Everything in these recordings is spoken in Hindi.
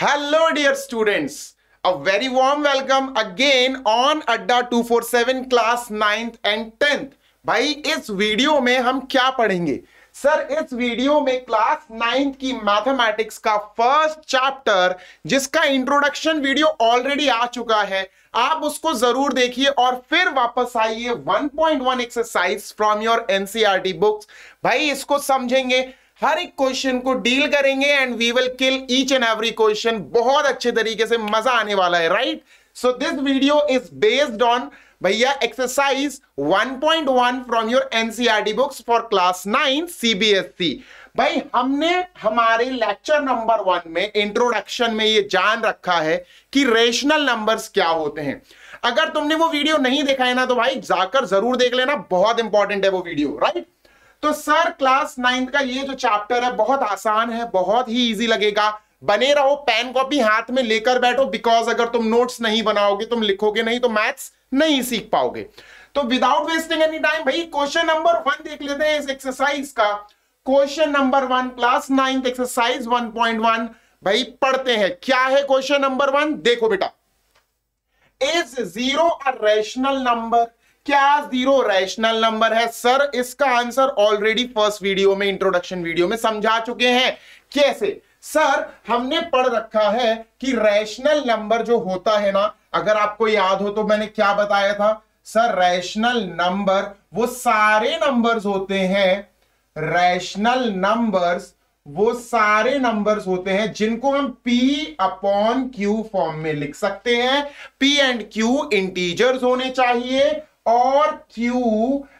Hello dear students, a very warm welcome again on Adda 247 class 9th and 10th। भाई इस वीडियो में हम क्या पढ़ेंगे? सर इस वीडियो में क्लास 9th की मैथमेटिक्स का फर्स्ट चैप्टर जिसका इंट्रोडक्शन वीडियो ऑलरेडी आ चुका है, आप उसको जरूर देखिए और फिर वापस आइए 1.1 exercise from your NCERT books. भाई इसको समझेंगे, हर एक क्वेश्चन को डील करेंगे and we will kill each and every question. बहुत अच्छे तरीके से मजा आने वाला है, right? So this video is based on भैया exercise 1.1 from your NCERT books for class 9 CBSE. भाई हमने हमारे लेक्चर नंबर 1 में इंट्रोडक्शन में ये जान रखा है कि रेशनल नंबर्स क्या होते हैं। अगर तुमने वो वीडियो नहीं देखा है ना तो भाई जाकर जरूर देख लेना, बहुत इंपॉर्टेंट है वो वीडियो, राइट? तो सर क्लास 9 का ये जो चैप्टर है बहुत आसान है, बहुत ही इजी लगेगा। बने रहो, पेन कॉपी हाथ में लेकर बैठो, बिकॉज अगर तुम नोट्स नहीं बनाओगे, तुम लिखोगे नहीं तो मैथ्स नहीं सीख पाओगे। तो विदाउट वेस्टिंग एनी टाइम भाई क्वेश्चन नंबर 1 देख लेते हैं इस एक्सरसाइज का। क्वेश्चन नंबर 1 क्लास 9 एक्सरसाइज 1.1 भाई पढ़ते हैं। क्या है क्वेश्चन नंबर 1? देखो बेटा, is zero a rational number? क्या जीरो रैशनल नंबर है? सर इसका आंसर ऑलरेडी फर्स्ट वीडियो में, इंट्रोडक्शन वीडियो में समझा चुके हैं। कैसे? सर हमने पढ़ रखा है कि रैशनल नंबर जो होता है ना, अगर आपको याद हो तो मैंने क्या बताया था सर, रैशनल नंबर वो सारे नंबर्स होते हैं, रैशनल नंबर्स वो सारे नंबर्स होते हैं जिनको हम P अपॉन Q फॉर्म में लिख सकते हैं। P एंड Q इंटीजर्स होने चाहिए और Q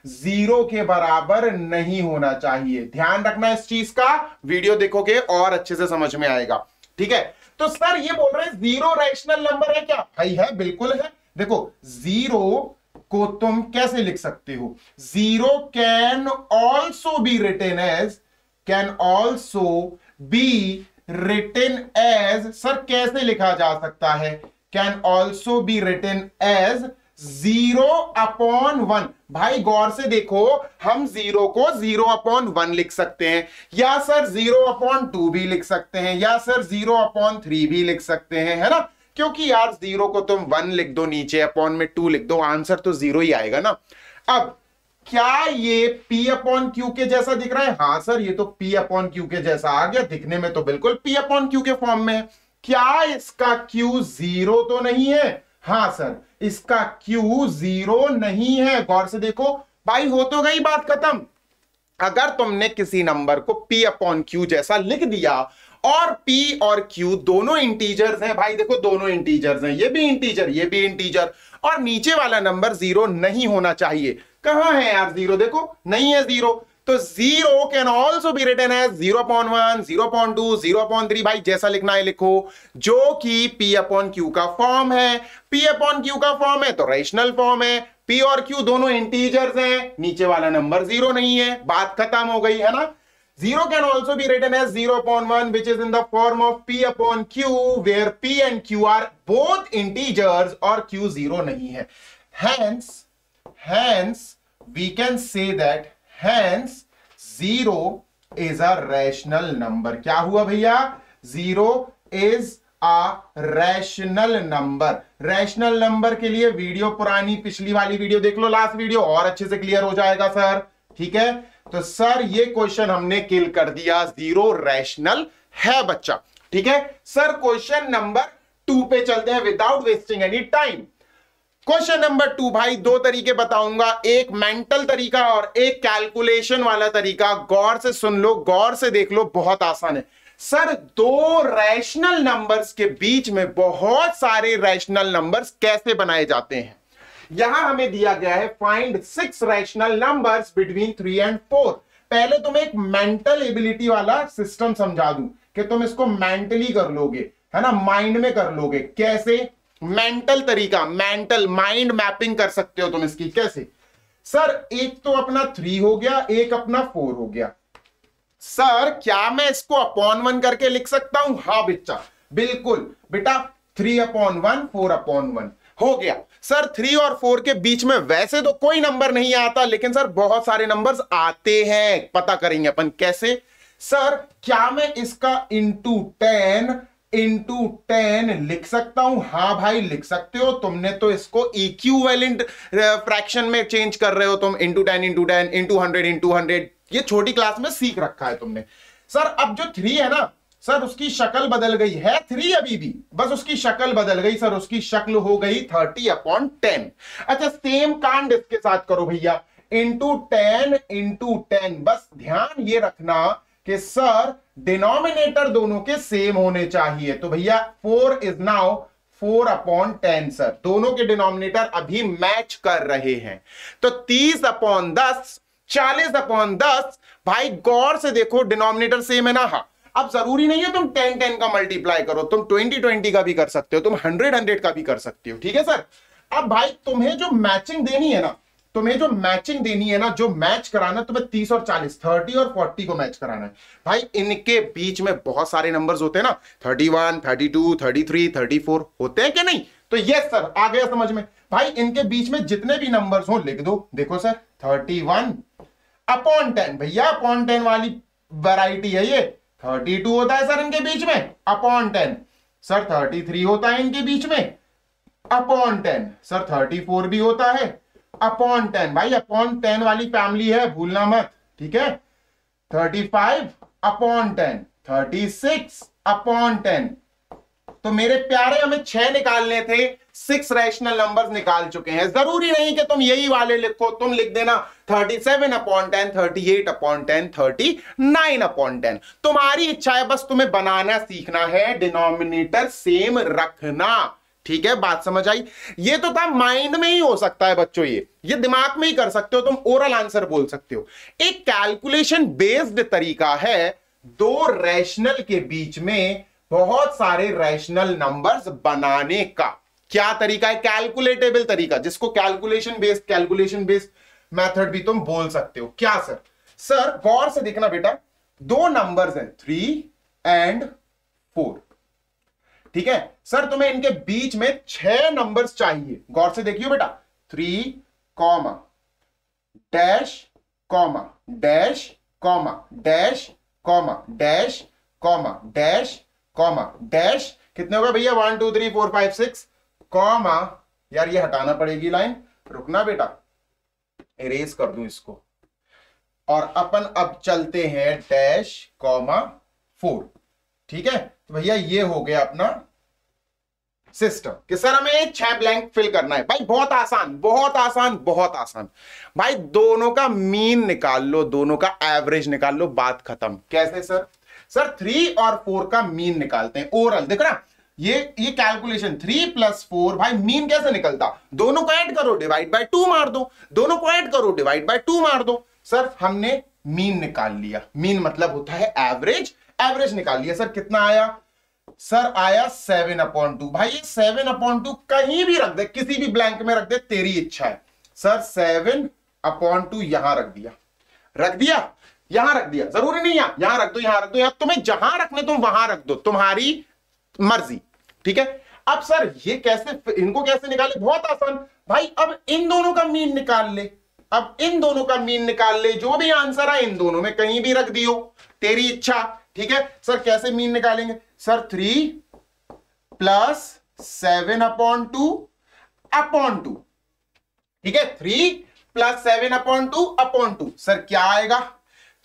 0 के बराबर नहीं होना चाहिए। ध्यान रखना इस चीज का, वीडियो देखोगे और अच्छे से समझ में आएगा, ठीक है? तो सर ये बोल रहे हैं जीरो रैशनल नंबर है क्या? भाई है, बिल्कुल है। देखो जीरो को तुम कैसे लिख सकते हो? Zero can also be written as, sir कैसे लिखा जा सकता है? Can also be written as 0 upon 1। भाई गौर से देखो, हम 0 को 0 अपॉन 1 लिख सकते हैं, या सर 0 अपॉन 2 भी लिख सकते हैं, या सर 0 अपॉन 3 भी लिख सकते हैं, है ना? क्योंकि यार 0 को तुम 1 लिख दो, नीचे अपॉन में 2 लिख दो, आंसर तो 0 ही आएगा ना। अब क्या ये P अपॉन Q के जैसा दिख रहा है? हाँ सर ये तो P अपॉन Q के जैसा आ गया, दिखने में तो बिल्कुल P अपॉन Q के फॉर्म में है। क्या इसका Q 0 तो नहीं है? हाँ सर इसका Q 0 नहीं है। गौर से देखो भाई, हो तो गई बात खत्म। अगर तुमने किसी नंबर को P अपॉन Q जैसा लिख दिया और P और Q दोनों इंटीजर्स हैं, भाई देखो दोनों इंटीजर्स हैं, ये भी इंटीजर ये भी इंटीजर, और नीचे वाला नंबर 0 नहीं होना चाहिए। कहां है यार 0? देखो नहीं है 0, तो 0 can also be written as 0 upon 1, 0 upon 2, 0 upon 3। भाई जैसा लिखना है लिखो, जो कि P अपॉन Q का फॉर्म है। P अपॉन Q का फॉर्म है तो रैशनल फॉर्म है। P और Q दोनों इंटीजर्स हैं, नीचे वाला नंबर 0 नहीं है, बात खत्म हो गई है ना। 0 can also be written as 0 upon 1, which is in the form of P upon Q, where P and Q are both integers और Q 0 नहीं है। Hence, we can say that hence 0 is a rational number। क्या हुआ भैया? 0 is a rational number। Rational number के लिए वीडियो पुरानी पिछली वाली वीडियो देख लो, लास्ट वीडियो, और अच्छे से क्लियर हो जाएगा सर, ठीक है? तो सर ये क्वेश्चन हमने किल कर दिया, 0 रैशनल है बच्चा, ठीक है? सर क्वेश्चन नंबर 2 पे चलते हैं without wasting any time. Question number 2 भाई दो तरीके बताऊंगा, एक मेंटल तरीका और एक कैलकुलेशन वाला तरीका। गौर से सुन लो, गौर से देख लो, बहुत आसान है। सर दो रैशनल नंबर्स के बीच में बहुत सारे रैशनल नंबर्स कैसे बनाए जाते हैं? यहां हमें दिया गया है find 6 rational numbers between 3 and 4। पहले तुम एक मेंटल एबिलिटी वाला सिस्टम समझा दूं कि तुम इसको मेंटली कर लोगे, है ना, माइंड में कर लोगे। कैसे? मेंटल तरीका, मेंटल माइंड मैपिंग कर सकते हो तुम इसकी। कैसे? सर एक तो अपना 3 हो गया, एक अपना 4 हो गया। सर क्या मैं इसको अपॉन 1 करके लिख सकता हूं? हाँ बच्चा बिल्कुल बेटा, 3 अपॉन 1, 4 अपॉन 1 हो गया। सर 3 और 4 के बीच में वैसे तो कोई नंबर नहीं आता, लेकिन सर बहुत सारे नंबर्स आते हैं, पता करेंगे अपन कैसे। सर क्या मैं इसका इंटू 10 इंटू 10 लिख सकता हूं? हाँ भाई लिख सकते हो, तुमने तो इसको इक्विवेलेंट फ्रैक्शन में चेंज कर रहे हो तुम, इंटू 10 इंटू 10 इंटू 100 इंटू 100, ये छोटी क्लास में सीख रखा है तुमने। सर अब जो 3 है ना सर, उसकी शक्ल बदल गई है, 3 अभी भी, बस उसकी शक्ल बदल गई सर, उसकी शक्ल हो गई 30/10। अच्छा सेम कांड इसके साथ करो भैया, इंटू 10, बस ध्यान ये रखना कि सर डिनोमिनेटर दोनों के सेम होने चाहिए। तो भैया 4 इज नाउ 4/10 सर, दोनों के डिनोमिनेटर अभी मैच कर रहे हैं। तो 30/10, 40/10, भाई गौर से देखो डिनोमिनेटर सेम है ना। हाँ अब जरूरी नहीं है तुम 10 का मल्टीप्लाई करो, तुम 20 का भी कर सकते हो, तुम 100 का भी कर सकते हो, ठीक है सर। अब भाई तुम्हें जो मैचिंग देनी है ना, जो मैच कराना, तुम्हें 30 और 40, 30 और 40 को मैच कराना है। भाई इनके बीच में बहुत सारे नंबर्स होते हैं ना, 31, 32, 33, 34 होते हैं कि नहीं? तो यस सर आ गया समझ में। भाई इनके बीच में जितने भी नंबर्स हो लिख दो। देखो सर 31/10, भैया अपॉन 10 वाली वैरायटी है ये। 32 होता है सर इनके बीच में (10), सर 33 होता है इनके बीच में (10), सर 34 भी होता है (10). भाई (10) वाली फैमिली है, भूलना मत, ठीक है। 35/10, 36/10। तो मेरे प्यारे हमें 6 निकालने थे, 6 रैशनल नंबर्स निकाल चुके हैं। जरूरी नहीं कि तुम यही वाले लिखो, तुम लिख देना 37/10, 38/10, 39/10। तुम्हारी इच्छा है, बस तुम्हें बनाना सीखना है, डिनोमिनेटर सेम रखना, ठीक है। बात समझ आई? ये तो था माइंड में ही हो सकता है बच्चों, ये दिमाग में ही कर सकते हो, तुम ओरल आंसर बोल सकते हो। एक कैलकुलेशन बेस्ड तरीका है दो रैशनल के बीच में बहुत सारे रैशनल नंबर्स बनाने का। क्या तरीका है? कैलकुलेटेबल तरीका, जिसको कैलकुलेशन बेस्ड मेथड भी तुम बोल सकते हो। क्या सर? सर गौर से देखना बेटा, दो नंबर्स हैं 3 and 4, ठीक है सर। तुम्हें इनके बीच में 6 नंबर्स चाहिए। गौर से देखियो बेटा, 3, dash, dash, dash, dash, dash, dash. कितने होगा भैया? 1 2 3 4 5 6, कॉमा, यार ये हटाना पड़ेगी लाइन, रुकना बेटा, इरेज कर दूं इसको। और अपन अब चलते हैं डैश, 4, ठीक है। तो भैया ये हो गया अपना सिस्टम कि सर हमें 6 ब्लैंक फिल करना है। भाई बहुत आसान, बहुत आसान, बहुत आसान। भाई दोनों का मीन निकाल लो, दोनों का एवरेज निकाल लो, बात खत्म। कैसे सर? सर 3 और 4 का मीन निकालते हैं। ओरल देख रहा, ये कैलकुलेशन 3 + 4, भाई मीन कैसे निकलता? दोनों को ऐड करो, डिवाइड बाय 2 मार दो, दोनों को ऐड करो, डिवाइड बाय 2 मार दो। सर हमने मीन निकाल लिया, मीन मतलब होता है एवरेज, एवरेज निकाल लिया। सर कितना आया? सर आया 7/2। भाई ये 7/2 कहीं भी रख दे, किसी भी ब्लैंक में रख दे, तेरी इच्छा है। सर 7/2 यहां रख दिया, यहां रख दिया, जरूरी नहीं यहां रख दो, यहां रख दो, यहां तुम्हें जहां रखने तुम वहां रख दो, तुम्हारी मर्जी, ठीक है। अब सर ये कैसे, इनको कैसे निकाले? बहुत आसान भाई, अब इन दोनों का मीन निकाल ले, अब इन दोनों का मीन निकाल ले, जो भी आंसर है इन दोनों में कहीं भी रख दियो, तेरी इच्छा, ठीक है। सर कैसे मीन निकालेंगे? सर 3 + 7/2, ठीक है, 3 + 7/2। सर क्या आएगा?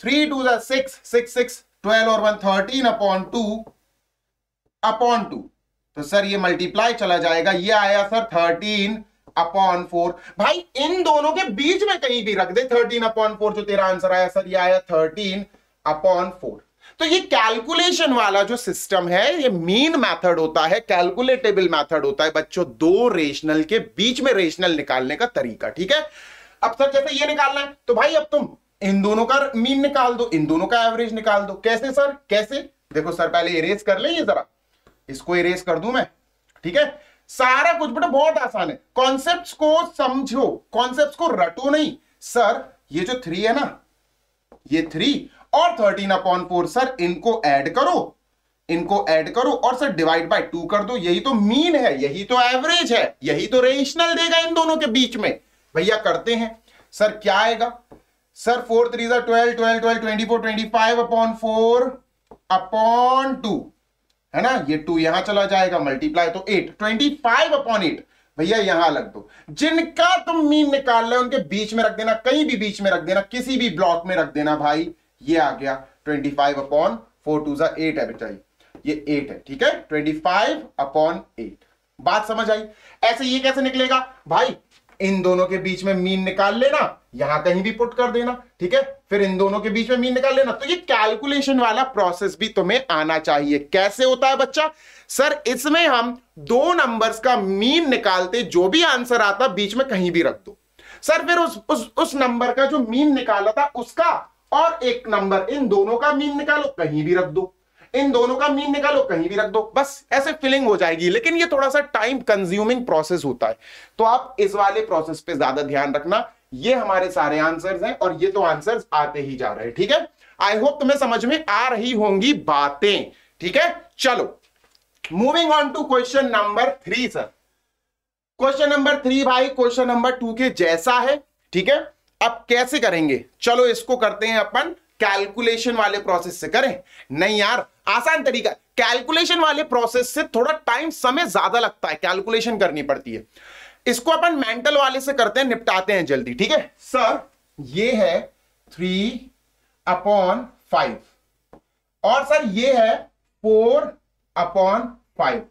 3 2 6, 6 6 12 और 1 13/2। तो सर ये मल्टीप्लाई चला जाएगा, ये आया सर 13/4। भाई इन दोनों के बीच में कहीं भी रख दे 13/4, जो तेरा आंसर आया सर ये आया 13/4। तो ये कैलकुलेशन वाला जो सिस्टम है, ये मीन मेथड होता है, कैलकुलेटेबल मेथड होता है बच्चों, दो रेशनल के बीच में रेशनल निकालने का तरीका, ठीक है। अब सर जैसे ये निकालना है, तो भाई अब तुम इन दोनों का मीन निकाल दो, इन दोनों का एवरेज निकाल दो। कैसे सर? कैसे? देखो सर पहले इरेज कर ले, ये जरा इसको इरेज कर दूं मैं, ठीक है। सारा कुछ बेटा बहुत आसान है, कॉन्सेप्ट्स को समझो, कॉन्सेप्ट्स को रटो नहीं। सर ये जो 3 है ना, ये 3 और 13/4, सर इनको ऐड करो, और सर डिवाइड बाय 2 कर दो। यही तो मीन है, यही तो एवरेज है, यही तो रेशनल देगा इन दोनों के बीच में। भैया करते हैं। सर क्या आएगा? सर 4 3 12 12 12 24 25/4/2, है ना, ये 2 यहां चला जाएगा, मल्टीप्लाई तो 8, 25/8 भैया यहां लग दो। जिनका तुम मीन निकाल रहे हो उनके बीच में रख देना, कहीं भी बीच में रख देना, किसी भी ब्लॉक में रख देना भाई। ये आ गया 25/4, 2 = 8 है बेटा, ये 8 है, ठीक है, 25/8। बात समझ आई? ऐसे ये कैसे निकलेगा भाई, इन दोनों के बीच में मीन निकाल लेना, यहां कहीं भी पुट कर देना, ठीक है, फिर इन दोनों के बीच में मीन निकाल लेना। तो ये कैलकुलेशन वाला प्रोसेस भी तुम्हें आना चाहिए। कैसे होता है बच्चा? सर इसमें हम दो नंबर्स का मीन निकालते, जो भी आंसर आता बीच में कहीं भी रख दो। सर फिर उस नंबर का जो मीन निकाला था उसका और एक नंबर, इन दोनों का मीन निकालो, कहीं भी रख दो, इन दोनों का मीन निकालो, कहीं भी रख दो, बस ऐसे फिलिंग हो जाएगी। लेकिन ये थोड़ा सा टाइम कंज्यूमिंग प्रोसेस होता है, तो आप इस वाले प्रोसेस पे ज्यादा ध्यान रखना। ये हमारे सारे आंसर्स हैं और ये तो आंसर्स आते ही जा रहे हैं, ठीक है। आई होप तुम्हें समझ में आ रही होंगी बातें, ठीक है। चलो moving on to question number 3 sir. Question number 3 भाई क्वेश्चन नंबर 2 के जैसा है, ठीक है। अब कैसे करेंगे? चलो इसको करते हैं अपन कैलकुलेशन वाले प्रोसेस से। करें? नहीं यार, आसान तरीका। कैलकुलेशन वाले प्रोसेस से थोड़ा टाइम, समय ज्यादा लगता है, कैलकुलेशन करनी पड़ती है। इसको अपन मेंटल वाले से करते हैं, निपटाते हैं जल्दी, ठीक है। सर ये है 3/5 और सर ये है 4/5।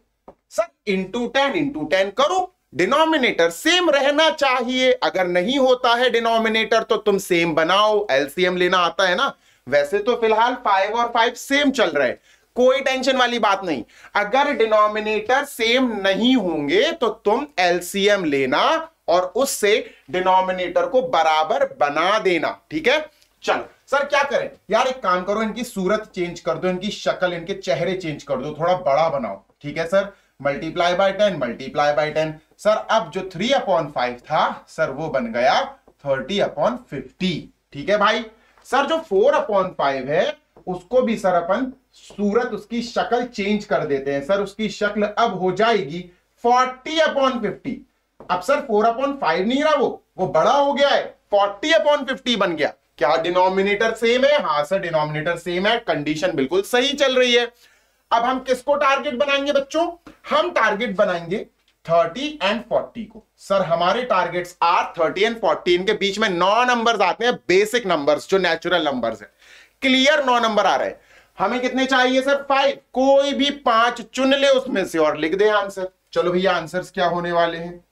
सर इंटू 10 करो, डिनोमिनेटर सेम रहना चाहिए। अगर नहीं होता है डिनोमिनेटर तो तुम सेम बनाओ, एलसीएम लेना आता है ना। वैसे तो फिलहाल 5 और 5 सेम चल रहे हैं, कोई टेंशन वाली बात नहीं। अगर डिनोमिनेटर सेम नहीं होंगे तो तुम एलसीएम लेना और उससे डिनोमिनेटर को बराबर बना देना, ठीक है। चलो सर क्या करें यार, एक काम करो, इनकी सूरत चेंज कर दो, इनकी शक्ल, इनके चेहरे चेंज कर दो, थोड़ा बड़ा बनाओ, ठीक है सर। मल्टीप्लाई बाय 10 सर अब जो 3/5 था सर वो बन गया 30/50, ठीक है भाई। सर जो 4/5 है उसको भी सर अपन सूरत, उसकी शक्ल चेंज कर देते हैं सर। उसकी शक्ल अब हो जाएगी 40/50। अब सर 4/5 नहीं रहा, वो बड़ा हो गया है, 40/50 बन गया। क्या डिनोमिनेटर सेम है? हाँ सर डिनोमिनेटर सेम है, कंडीशन बिल्कुल सही चल रही है। अब हम किसको टारगेट बनाएंगे बच्चों? हम टारगेट बनाएंगे 30 और 40 को। सर हमारे टारगेट्स आर 30 और 40। इनके बीच में 9 नंबर्स आते हैं, बेसिक नंबर्स जो नेचुरल नंबर्स हैं। क्लियर 9 नंबर आ रहे हैं। हमें कितने चाहिए सर? 5। कोई भी 5 चुन ले उसमें से और लिख दे आंसर। चलो भैया आंसर्स क्या होने वाले हैं?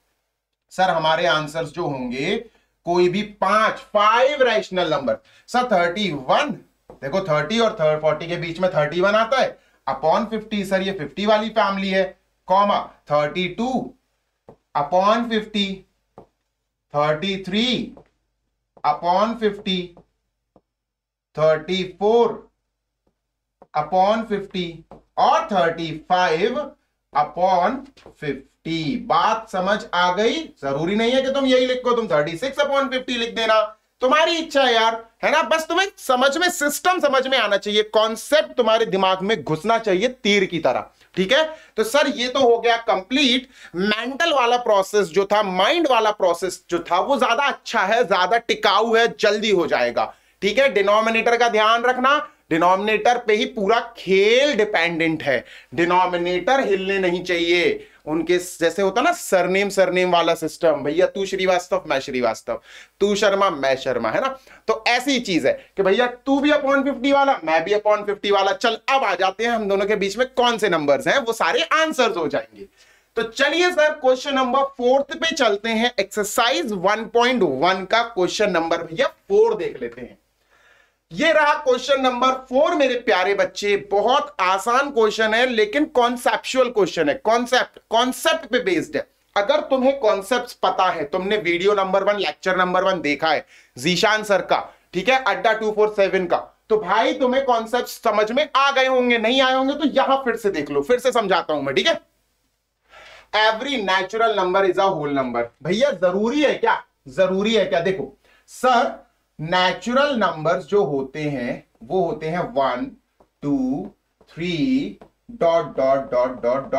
सर हमारे आंसर्स जो होंगे कोई भी 5 रैशनल नंबर। सर 31, देखो 30 और 40 के बीच में 31 आता है, अपॉन 50, सर ये 50 वाली फैमिली है, कॉमा 32/50, 33/50, 34/50 और 35/50। बात समझ आ गई? जरूरी नहीं है कि तुम यही लिखो, तुम 36/50 लिख देना, तुम्हारी इच्छा है यार, है ना। बस तुम्हें समझ में, सिस्टम समझ में आना चाहिए, कॉन्सेप्ट तुम्हारे दिमाग में घुसना चाहिए तीर की तरह, ठीक है। तो सर ये तो हो गया कंप्लीट। मेंटल वाला प्रोसेस जो था, माइंड वाला प्रोसेस जो था, वो ज्यादा अच्छा है, ज्यादा टिकाऊ है, जल्दी हो जाएगा, ठीक है। डिनोमिनेटर का ध्यान रखना, डिनोमिनेटर पे ही पूरा खेल डिपेंडेंट है। डिनोमिनेटर हिलने नहीं चाहिए। उनके जैसे होता ना सरनेम वाला सिस्टम, भैया तू श्रीवास्तव मैं श्रीवास्तव, तू शर्मा मैं शर्मा, है ना। तो ऐसी चीज है कि भैया तू भी अपॉन 50 वाला, मैं भी अपॉन 50 वाला। चल अब आ जाते हैं हम दोनों के बीच में कौन से नंबर्स हैं, वो सारे आंसर्स हो जाएंगे। तो चलिए सर क्वेश्चन नंबर 4 पे चलते हैं। एक्सरसाइज 1.1 का क्वेश्चन नंबर भैया 4 देख लेते हैं। ये रहा क्वेश्चन नंबर 4 मेरे प्यारे बच्चे। बहुत आसान क्वेश्चन है लेकिन कॉन्सेप्चुअल क्वेश्चन है। कॉन्सेप्ट पे बेस्ड है। अगर तुम्हें कॉन्सेप्ट पता है, तुमने वीडियो नंबर 1 लेक्चर नंबर 1 देखा है जीशान सर का, ठीक है, अड्डा 247 का, तो भाई तुम्हें कॉन्सेप्ट समझ में आ गए होंगे। नहीं आए होंगे तो यहां फिर से देख लो, फिर से समझाता हूं मैं, ठीक है। Every natural number is a whole number. भैया जरूरी है क्या? जरूरी है क्या? देखो सर नेचुरल नंबर्स जो होते हैं वो होते हैं 1 2 3 ...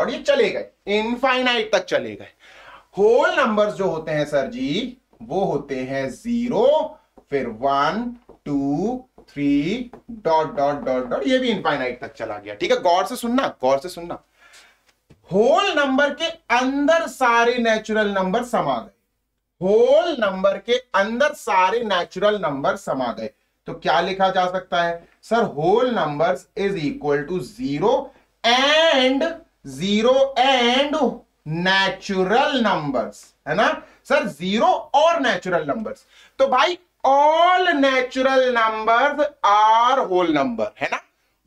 ये चले गए, इनफाइनाइट तक चले गए। होल नंबर्स जो होते हैं सर जी वो होते हैं 0, फिर 1 2 3 डॉट डॉट डॉट डॉट, ये भी इनफाइनाइट तक चला गया। ठीक है, गौर से सुनना, गौर से सुनना। होल नंबर के अंदर सारे नेचुरल नंबर समा गए, होल नंबर के अंदर सारे नेचुरल नंबर समा गए। तो क्या लिखा जा सकता है sir? Whole numbers is equal to 0 and natural numbers, है ना सर? 0 और नेचुरल नंबर्स। तो भाई all natural numbers are whole number, है ना?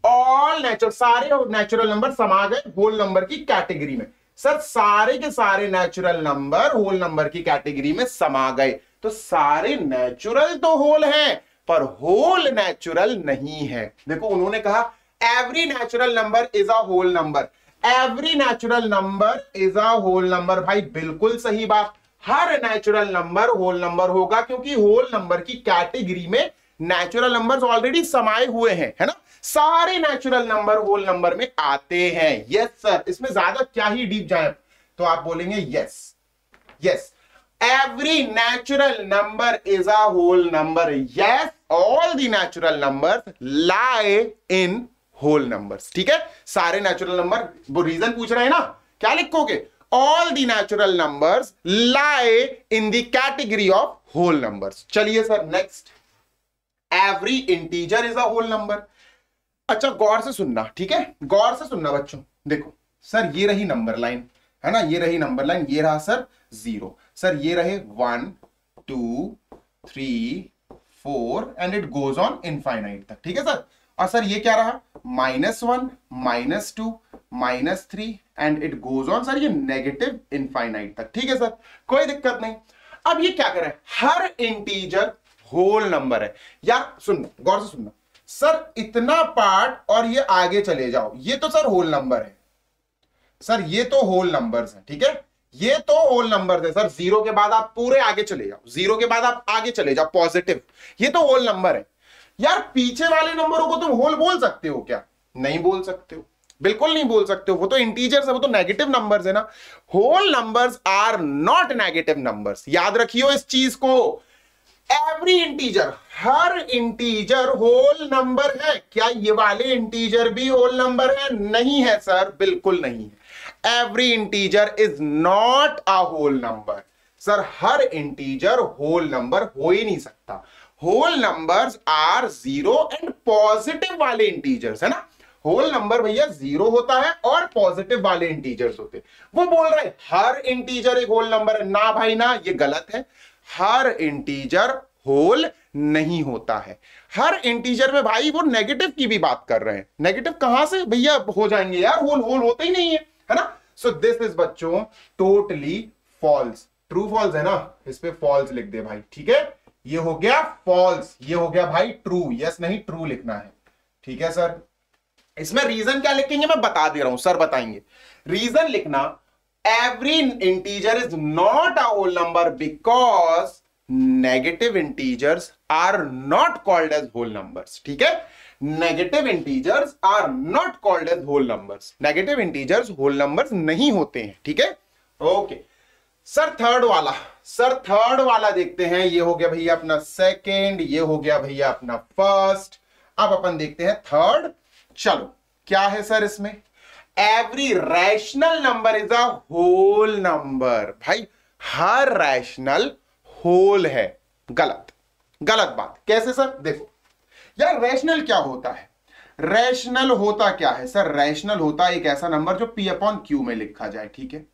ऑल नेचुरल, सारे नेचुरल नंबर समा गए होल नंबर की कैटेगरी में। सर सारे के सारे नेचुरल नंबर होल नंबर की कैटेगरी में समा गए। तो सारे नेचुरल तो होल हैं, पर होल नेचुरल नहीं है। देखो उन्होंने कहा every natural number is a whole number, every natural number is a whole number. भाई बिल्कुल सही बात, हर नेचुरल नंबर होल नंबर होगा, क्योंकि होल नंबर की कैटेगरी में नेचुरल नंबर्स ऑलरेडी समाये हुए हैं, है ना? सारे नेचुरल नंबर होल नंबर में आते हैं। यस सर, इसमें ज्यादा क्या ही डीप जाए, तो आप बोलेंगे yes yes, every natural number is a whole number. Yes, all the natural numbers lie in whole numbers. ठीक है, सारे नेचुरल नंबर, वो रीजन पूछ रहे हैं ना, क्या लिखोगे? All the natural numbers lie in the category of whole numbers. चलिए sir next, every integer is a whole number. अच्छा गौर से सुनना, ठीक है, गौर से सुनना बच्चों। देखो सर ये रही नंबर लाइन, है ना, ये रही नंबर लाइन, ये रहा सर 0, सर ये रहे 1 2 3 4 and it goes on infinite तक। ठीक है सर, और सर ये क्या रहा? -1 -2 -3 and it goes on, sir ये नेगेटिव इनफाइनाइट तक। ठीक है सर, कोई दिक्कत नहीं। अब ये क्या करे? हर इंटीजर होल नंबर है। यार सुन, गौर से सुनना सर, इतना पार्ट और ये आगे चले जाओ, ये तो सर होल नंबर है सर, ये तो होल नंबर्स है। ठीक है, ये तो होल नंबर्स है सर। 0 के बाद आप पूरे आगे चले जाओ, 0 के बाद आप आगे चले जाओ पॉजिटिव, ये तो होल नंबर है। यार पीछे वाले नंबरों को तुम होल बोल सकते हो क्या? नहीं बोल सकते हो, बिल्कुल नहीं बोल सकते हो, वो तो इंटीजर्स है, वो तो नेगेटिव नंबर्स है ना। Whole numbers are not negative numbers, याद रखियो इस चीज को। एवरी इंटीजर, हर इंटीजर होल नंबर है। क्या ये वाले इंटीजर भी होल नंबर है? नहीं है सर, बिल्कुल नहीं है। Every integer is not a whole number. Sir हर इंटीजर होल नंबर हो ही नहीं सकता। Whole numbers are 0 and positive वाले इंटीजर्स, है ना। होल नंबर भैया 0 होता है और पॉजिटिव वाले इंटीजर्स होते। वो बोल रहे हर इंटीजर एक होल नंबर है। ना भाई ना, ये गलत है। हर इंटीजर होल नहीं होता है। हर इंटीजर में भाई वो नेगेटिव की भी बात कर रहे हैं। नेगेटिव कहां से भैया हो जाएंगे यार? होल होल होते ही नहीं है ना। सो दिस इज बच्चों टोटली फॉल्स। ट्रू फॉल्स है ना, इस पे फॉल्स लिख दे भाई। ठीक है, ये हो गया फॉल्स, ये हो गया भाई ट्रू। यस नहीं, ट्रू लिखना है। ठीक है सर, इसमें रीजन क्या लिखेंगे मैं बता दे रहा हूं, सर बताएंगे। रीजन लिखना, every integer is not a whole number because negative integers are not called as whole numbers. ठीक है, negative integers are not called as whole numbers. Negative integers whole numbers नहीं होते हैं। ठीक है, ओके सर। थर्ड वाला, सर थर्ड वाला देखते हैं। ये हो गया भैया अपना सेकेंड, ये हो गया भैया अपना फर्स्ट। अब अपन देखते हैं थर्ड। चलो क्या है सर इसमें? Every rational number is a whole number. भाई हर रैशनल होल है। गलत, गलत बात। कैसे सर? देखो यार, रैशनल क्या होता है? रैशनल होता क्या है सर? रैशनल होता है एक ऐसा नंबर जो P/Q में लिखा जाए। ठीक है,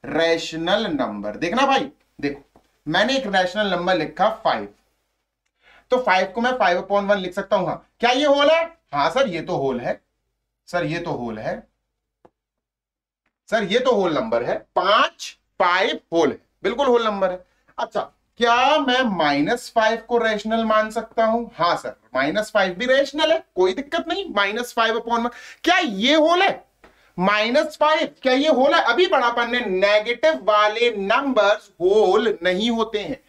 रैशनल नंबर। देखना भाई, देखो मैंने एक रैशनल नंबर लिखा 5, तो 5 को मैं 5/1 लिख सकता हूं। हाँ, क्या ये होल है? हाँ सर ये तो होल है। सर ये तो होल है। सर ये तो होल नंबर है। 5 होल है, बिल्कुल होल नंबर है। अच्छा, क्या मैं -5 को रैशनल मान सकता हूं? हाँ सर, -5 भी रैशनल है, कोई दिक्कत नहीं। -5/1, क्या ये होल है? -5 क्या ये होल है? अभी बड़ापन ने नेगेटिव वाले नंबर्स होल नहीं होते हैं।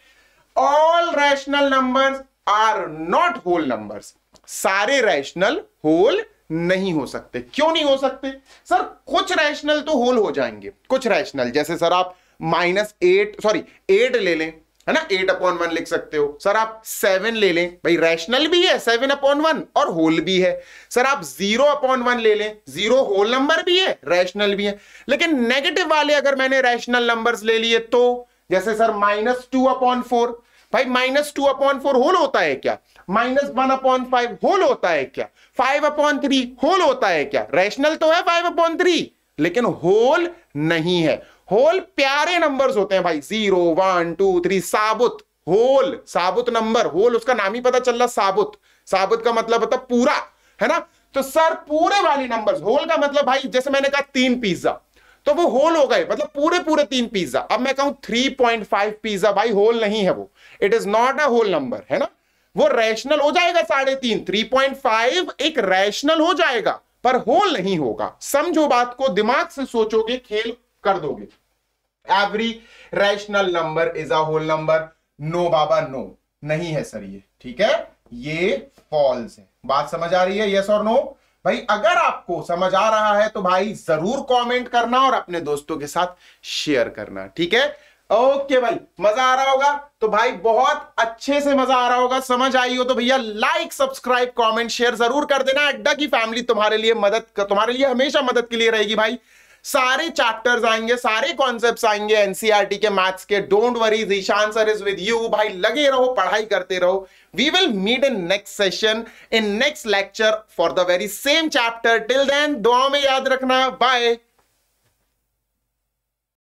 All rational numbers are not whole numbers. सारे रैशनल होल नहीं हो सकते। क्यों नहीं हो सकते सर? कुछ रैशनल तो होल हो जाएंगे। कुछ रैशनल, जैसे सर आप -8 ले लें, है ना, 8/1 लिख सकते हो। सर आप 7 ले लें, भाई रैशनल भी है 7/1 और होल भी है। सर आप 0/1 ले लें, 0 होल नंबर भी है, रैशनल भी है। लेकिन नेगेटिव वाले अगर मैंने रैशनल नंबर्स ले लिए तो, जैसे सर -2/4, भाई -2/4 होल होता है क्या? -1/5 होल होता है क्या? 5/3 होल होता है क्या? रैशनल तो है 5/3, लेकिन होल नहीं है। होल प्यारे नंबर्स होते हैं भाई, 0 1 2 3 साबुत। होल साबुत नंबर, होल उसका नाम ही पता चल रहा, साबुत। साबुत का मतलब होता पूरा, है ना। तो सर पूरे वाली नंबर्स, होल का मतलब भाई जैसे मैंने कहा 3 पिज्जा, तो वो होल हो गए, मतलब पूरे पूरे 3 पिज्जा। अब मैं कहूं 3.5 पिज्जा, भाई होल नहीं है वो, it is not a whole number, है ना। वो रैशनल हो जाएगा 3.5, 3.5 एक रैशनल हो जाएगा पर होल नहीं होगा। समझो बात को, दिमाग से सोचोगे, खेल कर दोगे। Every rational number is a whole number. No बाबा नो, नहीं है सर ये, ठीक है, ये फॉल्स है। बात समझ आ रही है, यस और नो? भाई अगर आपको समझ आ रहा है तो भाई जरूर कमेंट करना और अपने दोस्तों के साथ शेयर करना, ठीक है। ओके भाई, मजा आ रहा होगा तो भाई, बहुत अच्छे से मजा आ रहा होगा, समझ आई हो तो भैया लाइक सब्सक्राइब कमेंट शेयर जरूर कर देना। अड्डा की फैमिली तुम्हारे लिए तुम्हारे लिए हमेशा मदद के लिए रहेगी भाई। सारे चैप्टर्स आएंगे, सारे कॉन्सेप्ट्स आएंगे एनसीईआरटी के मैथ्स के। Don't worry, Zeeshan sir is with you भाई, लगे रहो, पढ़ाई करते रहो। We will meet in next session, in next lecture for the very same chapter. Till then दुआ में याद रखना, बाय।